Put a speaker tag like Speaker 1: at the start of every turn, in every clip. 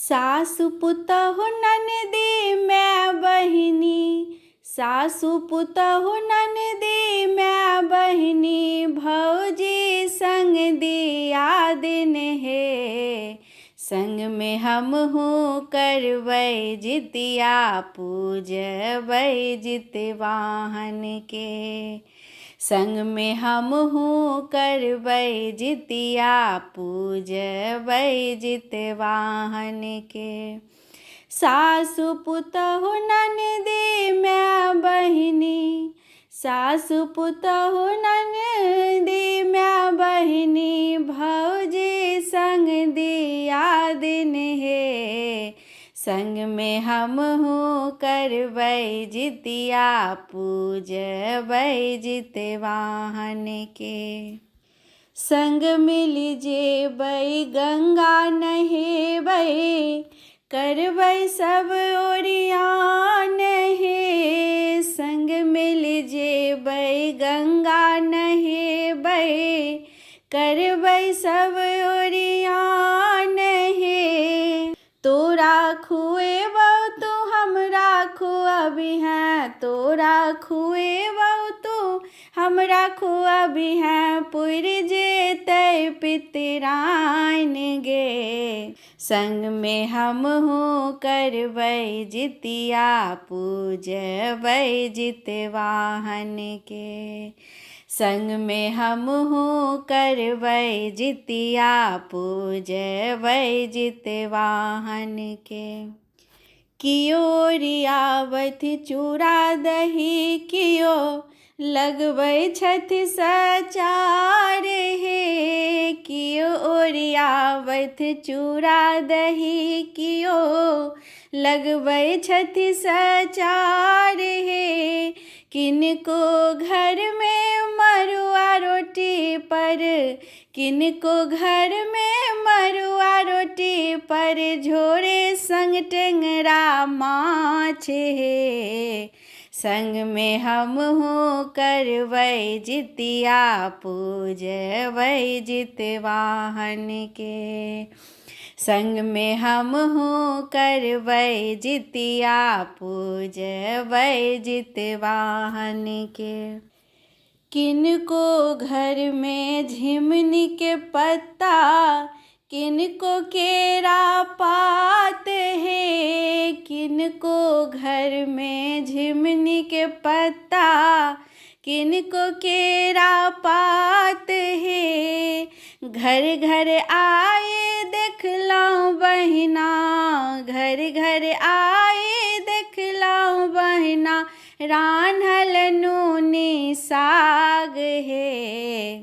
Speaker 1: सासु पुतहु ननदी मैं बहिनी, सासु पुतहु ननदी मैं बहिनी, भौजी संग दिया दिन हे। संग में हमहू करबै जितिया, पूजबै जितवाहन के। संग में हमहू करबै जितिया, पूजबै जितवाहन के। सासु पुतहु ननदी मैं बहिनी, सासु पुतहु ननदी मैं बहिनी, भौजी संग दिया दिन हे। संग में हमहू करबै जितिया, पूजबै जितवाहन के। संग मिल जेबै गंगा नहेबै, करबै सब ओरियान हे। संग मिल जेबै गंगा नहेबै, करबै सब ओरियान हे। तोरा खुएबौ तू हमरा खुअबिहें, तोरा खुएबौ तू हमरा खुअबिहें, पुरि जेतै पितराइन गे। संग में हमहू करबै जितिया, पूजबै जितवाहन के। संग में हमहू करबै जितिया, पूजबै जितवाहन के। कियो ओरियावैथ चूड़ा दही, कियो लगबै छथि सचार हे। कियो ओरियावैथ चूड़ा दही, कियो लगबै छथि सचार हे। किनको घर में मरुआ रोटी पर, किनको घर में मरुआ रोटी पर, झोरे संग टेंगरा माछ हे। संग में हमहू करबै जितिया, पूजबै जितवाहन के। संग में हमहू करबै जितिया, पूजबै जितवाहन के। किनको घर में झिमनी के पत्ता, किनको केरा पात हे। किनको घर में झिमनी के पत्ता, किनको केरा पात हे। घर घर आए देखलहुँ बहिना, घर घर आए देखलहुँ बहिना, रान्हल नूनी साग हे।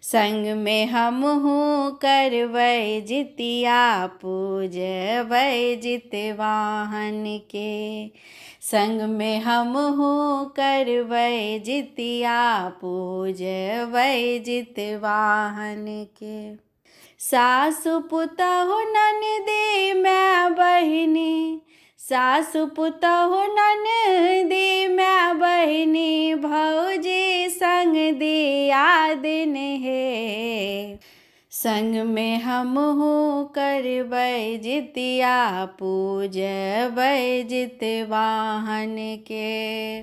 Speaker 1: संग में हमहू करबै जितिया, पूजबै जितवाहन के। संग में हमहू करबै जितिया, पूजबै जितवाहन के। सासु पुतहु ननदी मैं बहिनी, सासु पुतहु ननदी मैं बहिनी, भौजी संग दिया दिन हे। संग में हमहू करबै जितिया, पूजबै जितवाहन के।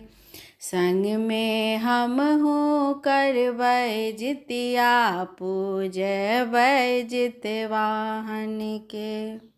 Speaker 1: संग में हमहू करबै जितिया, पूजबै जितवाहन के।